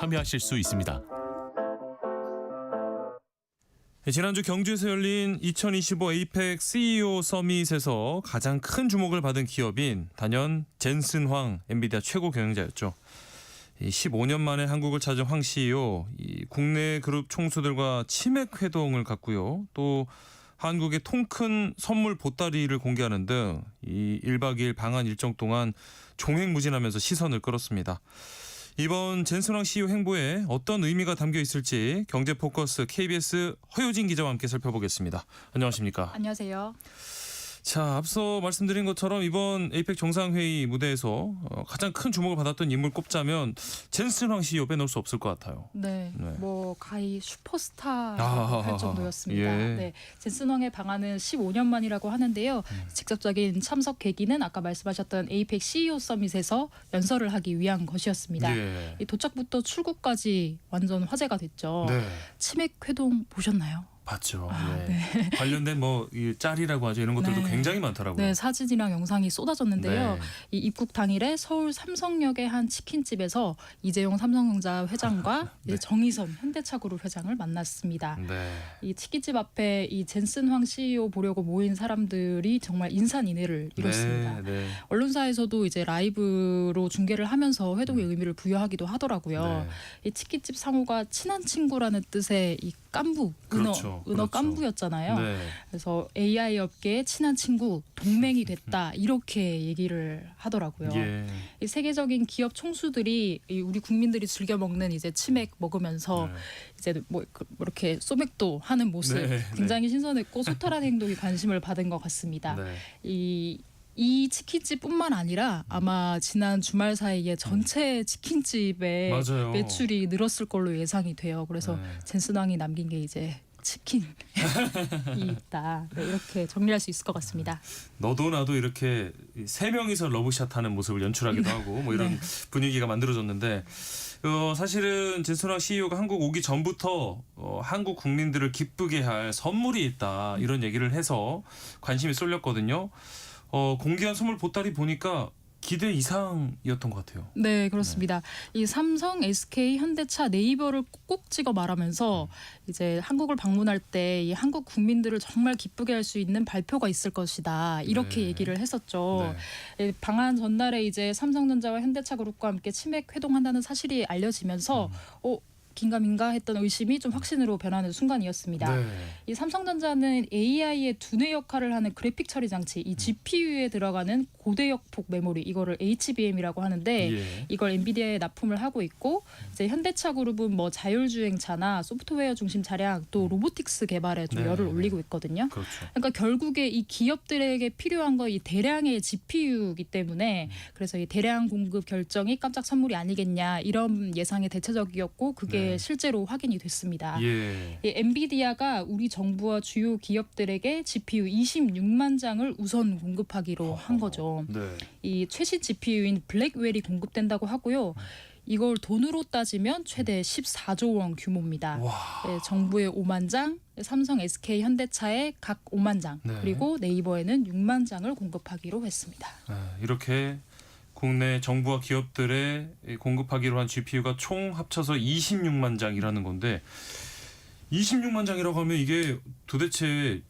참여하실 수 있습니다. 지난주 경주에서 열린 2025 에이펙 CEO 서밋에서 가장 큰 주목을 받은 기업인 단연 젠슨 황 엔비디아 최고 경영자였죠. 15년 만에 한국을 찾은 황 CEO, 국내 그룹 총수들과 치맥 회동을 갖고요. 또 한국의 통큰 선물 보따리를 공개하는 등 이 1박 2일 방한 일정 동안 종횡무진하면서 시선을 끌었습니다. 이번 젠슨 황 CEO 행보에 어떤 의미가 담겨 있을지 경제포커스 KBS 허효진 기자와 함께 살펴보겠습니다. 안녕하십니까? 안녕하세요. 자, 앞서 말씀드린 것처럼 이번 에이펙 정상회의 무대에서 가장 큰 주목을 받았던 인물 꼽자면 젠슨 황 CEO 빼놓을 수 없을 것 같아요. 네, 네. 뭐 가히 슈퍼스타라고 할 정도였습니다. 예. 네, 젠슨 황의 방한은 15년 만이라고 하는데요. 직접적인 참석 계기는 아까 말씀하셨던 에이펙 CEO 서밋에서 연설을 하기 위한 것이었습니다. 예. 이 도착부터 출국까지 완전 화제가 됐죠. 네. 치맥 회동 보셨나요? 봤죠. 아, 예. 관련된 이 짤이라고 하죠. 이런 것들도 네. 굉장히 많더라고요. 네, 사진이랑 영상이 쏟아졌는데요. 네. 이 입국 당일에 서울 삼성역의 한 치킨집에서 이재용 삼성전자 회장과 네. 이제 정의선 현대차그룹 회장을 만났습니다. 네. 이 치킨집 앞에 이 젠슨 황 CEO 보려고 모인 사람들이 정말 인산인해를 이뤘습니다. 네. 네. 언론사에서도 이제 라이브로 중계를 하면서 회동의 의미를 부여하기도 하더라고요. 네. 이 치킨집 상호가 친한 친구라는 뜻의 이 깐부, 그렇죠. 은어 그렇죠. 깐부였잖아요. 네. 그래서 AI 업계의 친한 친구, 동맹이 됐다 이렇게 얘기를 하더라고요. 예. 이 세계적인 기업 총수들이 이 우리 국민들이 즐겨 먹는 이제 치맥 먹으면서 네. 이제 뭐 이렇게 소맥도 하는 모습 네, 굉장히 신선했고 소탈한 행동이 관심을 받은 것 같습니다. 네. 이 치킨집뿐만 아니라 아마 지난 주말 사이에 전체 치킨집의 맞아요. 매출이 늘었을 걸로 예상이 돼요. 그래서 네. 젠슨 황이 남긴 게 이제 치킨이 있다. 네, 이렇게 정리할 수 있을 것 같습니다. 너도 나도 이렇게 세 명이서 러브샷 하는 모습을 연출하기도 하고 뭐 이런 분위기가 만들어졌는데 사실은 젠슨 황 CEO가 한국 오기 전부터 한국 국민들을 기쁘게 할 선물이 있다 이런 얘기를 해서 관심이 쏠렸거든요. 공개한 선물 보따리 보니까 기대 이상이었던 것 같아요. 네, 그렇습니다. 이 삼성, SK, 현대차, 네이버를 꼭 찍어 말하면서 이제 한국을 방문할 때 이 한국 국민들을 정말 기쁘게 할 수 있는 발표가 있을 것이다. 이렇게 네. 얘기를 했었죠. 네. 방한 전날에 이제 삼성전자와 현대차 그룹과 함께 치맥 회동한다는 사실이 알려지면서 긴가민가 했던 의심이 좀 확신으로 변하는 순간이었습니다. 네. 이 삼성전자는 AI의 두뇌 역할을 하는 그래픽 처리 장치, 이 GPU에 들어가는 고대역폭 메모리, 이거를 HBM이라고 하는데 예. 이걸 엔비디아에 납품을 하고 있고 이제 현대차 그룹은 뭐 자율주행차나 소프트웨어 중심 차량 또 로보틱스 개발에 좀 네. 열을 올리고 있거든요. 그렇죠. 그러니까 결국에 이 기업들에게 필요한 거 이 대량의 GPU이기 때문에 그래서 이 대량 공급 결정이 깜짝 선물이 아니겠냐 이런 예상이 대체적이었고 그게 네. 실제로 확인이 됐습니다. 예. 이 엔비디아가 우리 정부와 주요 기업들에게 GPU 26만 장을 우선 공급하기로 한 거죠. 네. 이 최신 GPU인 블랙웰이 공급된다고 하고요. 이걸 돈으로 따지면 최대 14조 원 규모입니다. 와. 네, 정부의 5만 장, 삼성, SK, 현대차에 각 5만 장, 네. 그리고 네이버에는 6만 장을 공급하기로 했습니다. 이렇게 국내 정부와 기업들에 공급하기로 한 GPU가 총 합쳐서 26만 장이라는 건데 26만 장이라고 하면 이게 도대체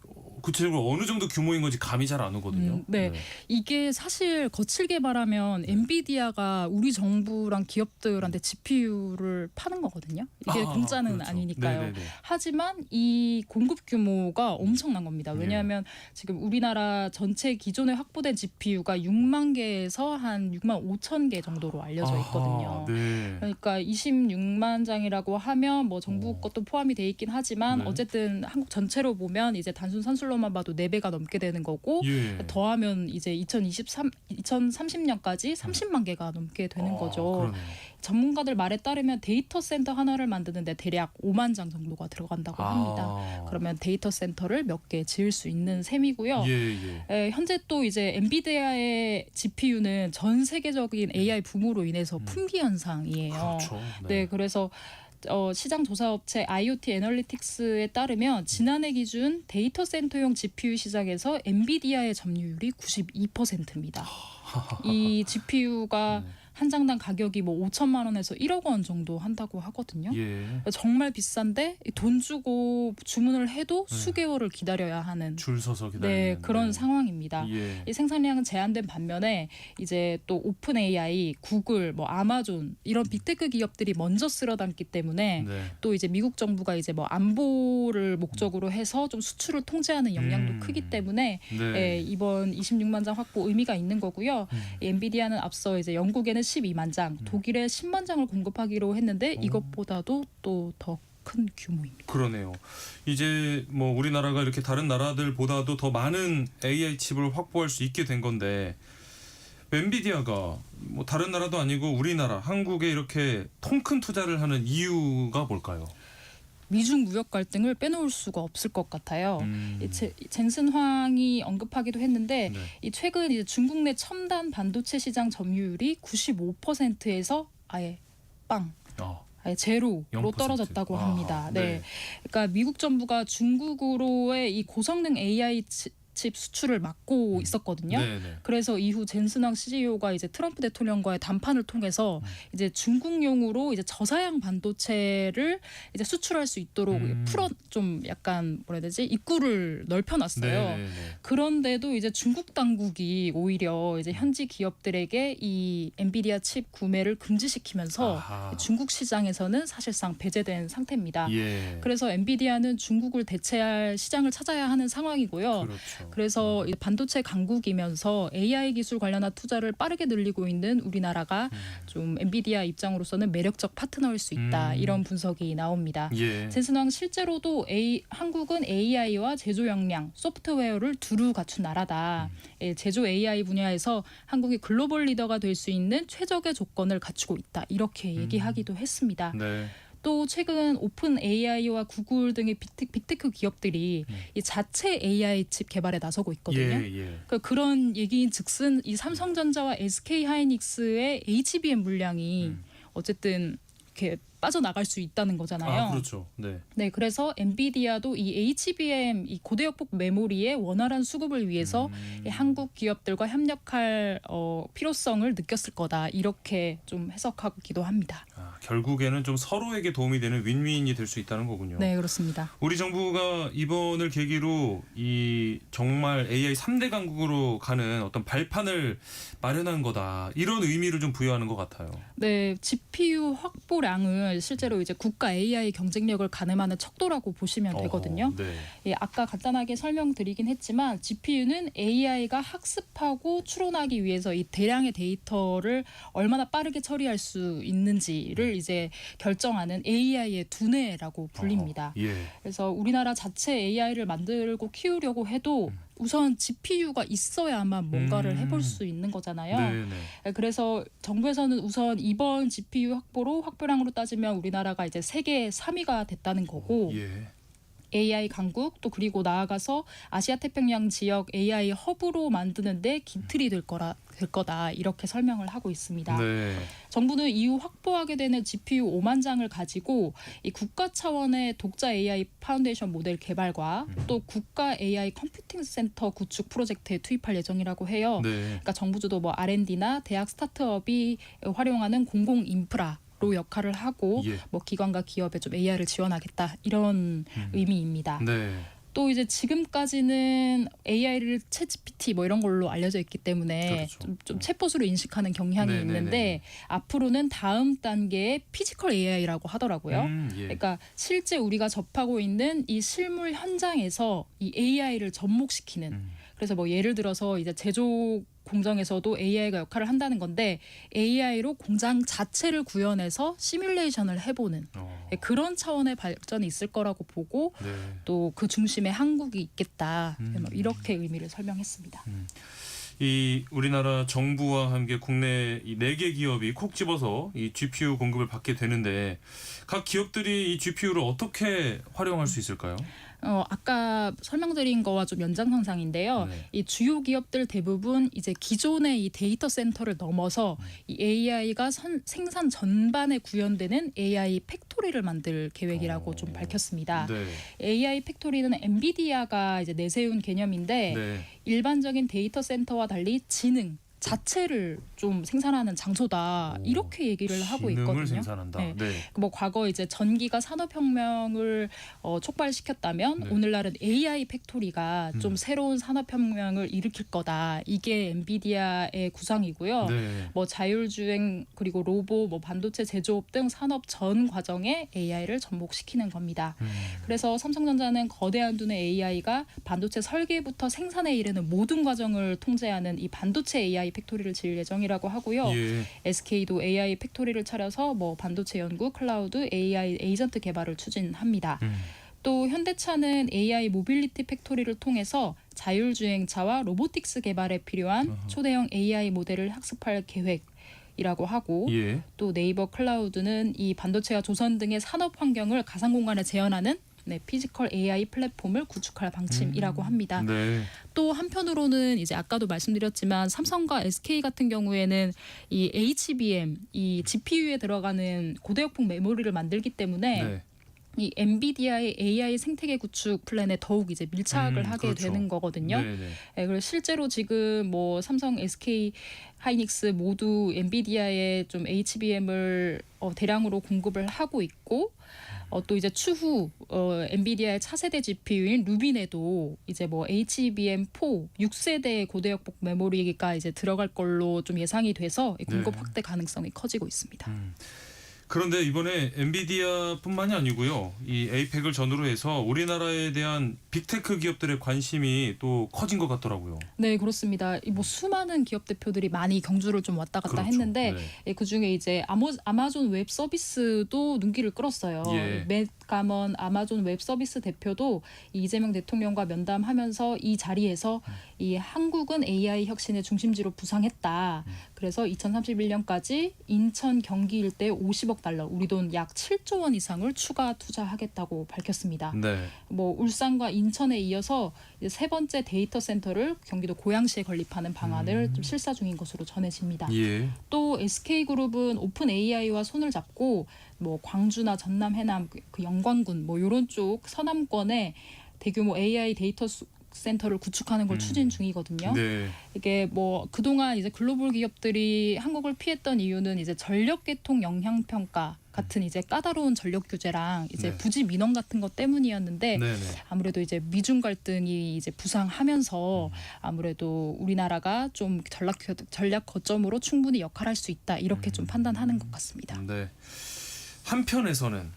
구체적으로 어느 정도 규모인 건지 감이 잘 안 오거든요. 네. 이게 사실 거칠게 말하면 엔비디아가 우리 정부랑 기업들한테 GPU를 파는 거거든요. 이게 공짜는 그렇죠. 아니니까요. 네네네. 하지만 이 공급 규모가 엄청난 겁니다. 왜냐하면 지금 우리나라 전체 기존에 확보된 GPU가 6만 개에서 한 6만 5천 개 정도로 알려져 있거든요. 네. 그러니까 26만 장이라고 하면 뭐 정부 것도 포함이 돼 있긴 하지만 네. 어쨌든 한국 전체로 보면 이제 단순 산술로만 봐도 4배가 넘게 되는 거고 예. 더하면 이제 2030년까지 30만 개가 넘게 되는 거죠. 그러네요. 전문가들 말에 따르면 데이터 센터 하나를 만드는데 대략 5만 장 정도가 들어간다고 합니다. 그러면 데이터 센터를 몇 개 지을 수 있는 셈이고요. 예. 현재 또 이제 엔비디아의 GPU는 전 세계적인 AI 붐으로 인해서 품귀 현상이에요. 그렇죠. 네, 그래서 시장 조사 업체 IoT 애널리틱스에 따르면 지난해 기준 데이터 센터용 GPU 시장에서 엔비디아의 점유율이 92%입니다. 이 GPU가 한 장당 가격이 뭐 5천만 원에서 1억 원 정도 한다고 하거든요. 예. 정말 비싼데 돈 주고 주문을 해도 수개월을 기다려야 하는 줄 서서 기다리는 네, 그런 상황입니다. 예. 이 생산량은 제한된 반면에 이제 또 오픈 AI, 구글, 뭐 아마존 이런 빅테크 기업들이 먼저 쓸어 담기 때문에 네. 또 이제 미국 정부가 이제 뭐 안보를 목적으로 해서 좀 수출을 통제하는 역량도 크기 때문에 네. 이번 26만 장 확보 의미가 있는 거고요. 이 엔비디아는 앞서 이제 영국에는 12만 장, 독일에 10만 장을 공급하기로 했는데 이것보다도 또 더 큰 규모입니다. 그러네요. 이제 뭐 우리나라가 이렇게 다른 나라들보다도 더 많은 AI 칩을 확보할 수 있게 된 건데 엔비디아가 뭐 다른 나라도 아니고 우리나라 한국에 이렇게 통큰 투자를 하는 이유가 뭘까요? 미중 무역 갈등을 빼놓을 수가 없을 것 같아요. 젠슨 황이 언급하기도 했는데 네. 이 최근 이제 중국 내 첨단 반도체 시장 점유율이 95%에서 아예 아예 제로로 0%. 떨어졌다고 아, 합니다. 네. 네. 그러니까 미국 정부가 중국으로의 이 고성능 AI 칩 수출을 막고 있었거든요. 네네. 그래서 이후 젠슨왕 CEO가 이제 트럼프 대통령과의 담판을 통해서 이제 중국용으로 이제 저사양 반도체를 이제 수출할 수 있도록 좀 약간 뭐라 해야 되지? 입구를 넓혀놨어요. 네네네. 그런데도 이제 중국 당국이 오히려 이제 현지 기업들에게 이 엔비디아 칩 구매를 금지시키면서 아하. 중국 시장에서는 사실상 배제된 상태입니다. 예. 그래서 엔비디아는 중국을 대체할 시장을 찾아야 하는 상황이고요. 그렇죠. 그래서 이 반도체 강국이면서 AI 기술 관련한 투자를 빠르게 늘리고 있는 우리나라가 좀 엔비디아 입장으로서는 매력적 파트너일 수 있다. 이런 분석이 나옵니다. 예. 젠슨왕 실제로도 한국은 AI와 제조 역량, 소프트웨어를 두루 갖춘 나라다. 제조 AI 분야에서 한국이 글로벌 리더가 될 수 있는 최적의 조건을 갖추고 있다. 이렇게 얘기하기도 했습니다. 네. 또 최근 오픈 AI와 구글 등의 빅테크 기업들이 이 자체 AI 칩 개발에 나서고 있거든요. 예. 그러니까 그런 얘기인즉슨 이 삼성전자와 SK 하이닉스의 HBM 물량이 어쨌든 이렇게 빠져나갈 수 있다는 거잖아요. 아, 그렇죠. 네. 네, 그래서 엔비디아도 이 HBM 이 고대역폭 메모리의 원활한 수급을 위해서 이 한국 기업들과 협력할 필요성을 느꼈을 거다. 이렇게 좀 해석하기도 합니다. 아, 결국에는 좀 서로에게 도움이 되는 윈윈이 될 수 있다는 거군요. 네, 그렇습니다. 우리 정부가 이번을 계기로 이 정말 AI 3대 강국으로 가는 어떤 발판을 마련한 거다. 이런 의미를 좀 부여하는 것 같아요. 네, GPU 확보량을 실제로 이제 국가 AI 경쟁력을 가늠하는 척도라고 보시면 되거든요. 네. 예, 아까 간단하게 설명드리긴 했지만 GPU는 AI가 학습하고 추론하기 위해서 이 대량의 데이터를 얼마나 빠르게 처리할 수 있는지를 이제 결정하는 AI의 두뇌라고 불립니다. 예. 그래서 우리나라 자체 AI를 만들고 키우려고 해도 우선 GPU가 있어야만 뭔가를 해볼 수 있는 거잖아요. 네네. 그래서 정부에서는 우선 이번 GPU 확보량으로 따지면 우리나라가 이제 세계 3위가 됐다는 거고 예. AI 강국 또 그리고 나아가서 아시아 태평양 지역 AI 허브로 만드는데 기틀이 될 거다 이렇게 설명을 하고 있습니다. 네. 정부는 이후 확보하게 되는 GPU 5만 장을 가지고 이 국가 차원의 독자 AI 파운데이션 모델 개발과 또 국가 AI 컴퓨팅 센터 구축 프로젝트에 투입할 예정이라고 해요. 네. 그러니까 정부 주도 뭐 R&D나 대학 스타트업이 활용하는 공공 인프라 로 역할을 하고 예. 뭐 기관과 기업에 좀 AI를 지원하겠다 이런 의미입니다. 네. 또 이제 지금까지는 AI를 챗GPT 뭐 이런 걸로 알려져 있기 때문에 그렇죠. 좀 챗봇으로 인식하는 경향이 네네네. 있는데 앞으로는 다음 단계의 피지컬 AI라고 하더라고요. 예. 그러니까 실제 우리가 접하고 있는 이 실물 현장에서 이 AI를 접목시키는 그래서 뭐 예를 들어서 이제 제조 공정에서도 AI가 역할을 한다는 건데 AI로 공장 자체를 구현해서 시뮬레이션을 해보는 그런 차원의 발전이 있을 거라고 보고 네. 또 그 중심에 한국이 있겠다 이렇게 의미를 설명했습니다. 이 우리나라 정부와 함께 국내 이 4개 기업이 콕 집어서 이 GPU 공급을 받게 되는데 각 기업들이 이 GPU를 어떻게 활용할 수 있을까요? 아까 설명드린 거와 좀 연장선상인데요. 네. 이 주요 기업들 대부분 이제 기존의 이 데이터 센터를 넘어서 이 AI가 생산 전반에 구현되는 AI 팩토리를 만들 계획이라고 좀 밝혔습니다. 네. AI 팩토리는 엔비디아가 이제 내세운 개념인데 네. 일반적인 데이터 센터와 달리 지능 자체를 좀 생산하는 장소다. 오, 이렇게 얘기를 하고 기능을 있거든요. 생산한다. 네. 네. 뭐 과거 이제 전기가 산업혁명을 촉발시켰다면 네. 오늘날은 AI 팩토리가 좀 새로운 산업혁명을 일으킬 거다. 이게 엔비디아의 구상이고요. 네. 뭐 자율주행 그리고 로봇, 뭐 반도체 제조업 등 산업 전 과정에 AI를 접목시키는 겁니다. 그래서 삼성전자는 거대한 두뇌 AI가 반도체 설계부터 생산에 이르는 모든 과정을 통제하는 이 반도체 AI 팩토리를 지을 예정이라고 하고요. 예. SK도 AI 팩토리를 차려서 뭐 반도체 연구, 클라우드, AI 에이전트 개발을 추진합니다. 또 현대차는 AI 모빌리티 팩토리를 통해서 자율주행차와 로보틱스 개발에 필요한 초대형 AI 모델을 학습할 계획이라고 하고 예. 또 네이버 클라우드는 이 반도체와 조선 등의 산업 환경을 가상 공간에 재현하는 피지컬 AI 플랫폼을 구축할 방침이라고 합니다. 네. 또 한편으로는 이제 아까도 말씀드렸지만 삼성과 SK 같은 경우에는 이 HBM, 이 GPU에 들어가는 고대역폭 메모리를 만들기 때문에 네. 이 엔비디아의 AI 생태계 구축 플랜에 더욱 이제 밀착을 하게 그렇죠. 되는 거거든요. 네, 네. 네, 그래서 실제로 지금 뭐 삼성, SK 하이닉스 모두 엔비디아에 좀 HBM을 대량으로 공급을 하고 있고 또 이제 추후 엔비디아의 차세대 GPU인 루빈에도 이제 뭐 HBM4 6세대 고대역폭 메모리가 이제 들어갈 걸로 좀 예상이 돼서 공급 네. 확대 가능성이 커지고 있습니다. 그런데 이번에 엔비디아뿐만이 아니고요. 이 에이펙을 전후로 해서 우리나라에 대한 빅테크 기업들의 관심이 또 커진 것 같더라고요. 네, 그렇습니다. 뭐 수많은 기업 대표들이 많이 경주를 좀 왔다 갔다 그렇죠. 했는데 네. 그중에 이제 아마존 웹 서비스도 눈길을 끌었어요. 예. 맷 가먼 아마존 웹 서비스 대표도 이재명 대통령과 면담하면서 이 자리에서 이 한국은 AI 혁신의 중심지로 부상했다. 그래서 2031년까지 인천 경기 일대에 50억 달러, 우리 돈 약 7조 원 이상을 추가 투자하겠다고 밝혔습니다. 네. 뭐 울산과 인천에 이어서 이제 세 번째 데이터 센터를 경기도 고양시에 건립하는 방안을 좀 실사 중인 것으로 전해집니다. 예. 또 SK그룹은 오픈 AI와 손을 잡고 뭐 광주나 전남, 해남, 그 영광군 뭐 이런 쪽 서남권에 대규모 AI 데이터 센터를 구축하는 걸 추진 중이거든요. 네. 이게 뭐 그동안 이제 글로벌 기업들이 한국을 피했던 이유는 이제 전력 개통 영향 평가 같은 이제 까다로운 전력 규제랑 이제 네. 부지 민원 같은 것 때문이었는데 네. 아무래도 이제 미중 갈등이 이제 부상하면서 아무래도 우리나라가 좀 전략 거점으로 충분히 역할할 수 있다 이렇게 좀 판단하는 것 같습니다. 네. 한편에서는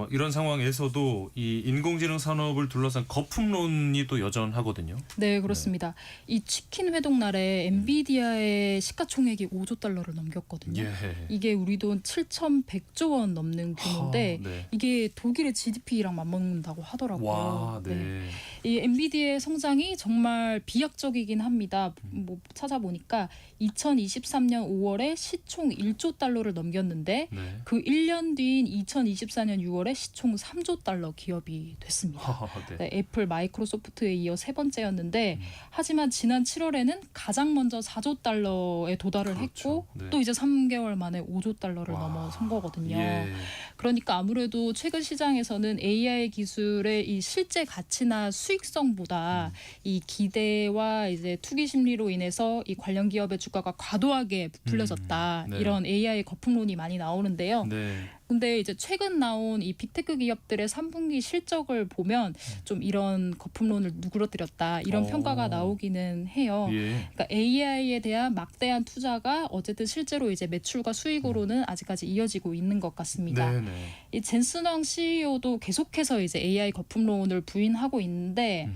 이런 상황에서도 이 인공지능 산업을 둘러싼 거품론이 또 여전하거든요. 네, 그렇습니다. 이 치킨 회동 날에 엔비디아의 시가총액이 5조 달러를 넘겼거든요. 예. 이게 우리 돈 7,100조 원 넘는 규모인데 네. 이게 독일의 GDP랑 맞먹는다고 하더라고요. 와, 네. 이 엔비디아의 성장이 정말 비약적이긴 합니다. 뭐 찾아보니까 2023년 5월에 시총 1조 달러를 넘겼는데 네. 그 1년 뒤인 2024년 6월에 시총 3조 달러 기업이 됐습니다. 네. 네, 애플, 마이크로소프트에 이어 세 번째였는데 하지만 지난 7월에는 가장 먼저 4조 달러에 도달을 그렇죠. 했고 네. 또 이제 3개월 만에 5조 달러를 와. 넘어선 거거든요. 예. 그러니까 아무래도 최근 시장에서는 AI 기술의 이 실제 가치나 수익성보다 이 기대와 이제 투기 심리로 인해서 이 관련 기업의 주가가 과도하게 부풀려졌다. 네. 이런 AI 거품론이 많이 나오는데요. 네. 근데 이제 최근 나온 이 빅테크 기업들의 3분기 실적을 보면 좀 이런 거품론을 누그러뜨렸다 이런 평가가 나오기는 해요. 예. 그러니까 AI에 대한 막대한 투자가 어쨌든 실제로 이제 매출과 수익으로는 아직까지 이어지고 있는 것 같습니다. 네, 네. 이 젠슨왕 CEO도 계속해서 이제 AI 거품론을 부인하고 있는데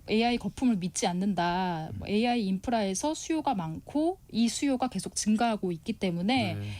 AI 거품을 믿지 않는다. AI 인프라에서 수요가 많고 이 수요가 계속 증가하고 있기 때문에 네.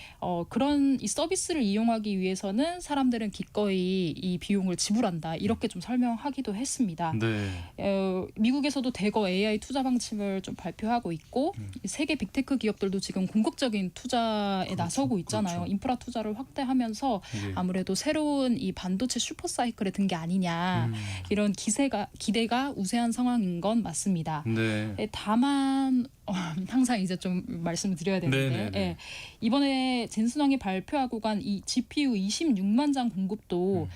그런 이 서비스를 이용하기 위해서는 사람들은 기꺼이 이 비용을 지불한다. 이렇게 좀 설명하기도 했습니다. 네. 미국에서도 대거 AI 투자 방침을 좀 발표하고 있고 이 세계 빅테크 기업들도 지금 공격적인 투자에 나서고 있잖아요. 그렇죠. 인프라 투자를 확대하면서 예. 아무래도 새로운 이 반도체 슈퍼 사이클에 든 게 아니냐 이런 기대가 우세한 상황인 건 맞습니다. 네. 다만 항상 이제 좀 말씀을 드려야 되는데 네네네. 예. 이번에 젠슨왕이 발표하고 간 이 GPU 26만 장 공급도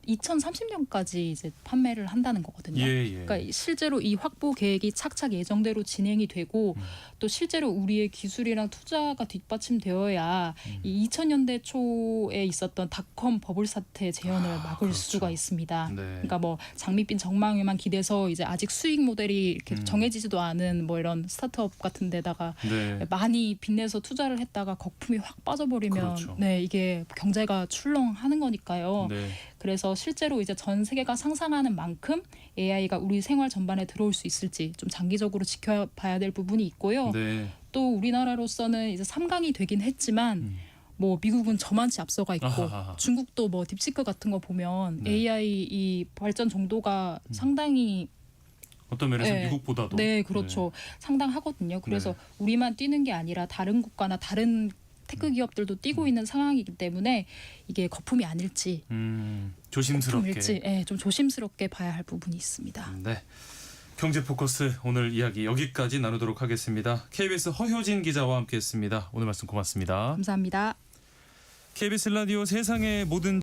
2030년까지 이제 판매를 한다는 거거든요. 예, 예. 그러니까 실제로 이 확보 계획이 착착 예정대로 진행이 되고 또 실제로 우리의 기술이랑 투자가 뒷받침되어야 이 2000년대 초에 있었던 닷컴 버블 사태 재현을 막을 그렇죠. 수가 있습니다. 네. 그러니까 뭐 장밋빛 전망에만 기대서 이제 아직 수익 모델이 이렇게 정해지지도 않은 뭐 이런 스타트업 같은 데다가 네. 많이 빚내서 투자를 했다가 거품이 확 빠져버리면 그렇죠. 네, 이게 경제가 출렁하는 거니까요. 네. 그래서 실제로 이제 전 세계가 상상하는 만큼 AI가 우리 생활 전반에 들어올 수 있을지 좀 장기적으로 지켜봐야 될 부분이 있고요. 네. 또 우리나라로서는 이제 3강이 되긴 했지만 뭐 미국은 저만치 앞서가 있고 아하하. 중국도 뭐 딥시크 같은 거 보면 네. AI 이 발전 정도가 상당히 어떤 면에서 네. 미국보다도 네, 그렇죠. 상당하거든요. 그래서 네. 우리만 뛰는 게 아니라 다른 국가나 다른 테크 기업들도 뛰고 있는 상황이기 때문에 이게 거품이 아닐지 조심스럽게. 거품일지 좀 조심스럽게 봐야 할 부분이 있습니다. 네. 경제 포커스 오늘 이야기 여기까지 나누도록 하겠습니다. KBS 허효진 기자와 함께했습니다. 오늘 말씀 고맙습니다. 감사합니다. KBS 라디오 세상의 모든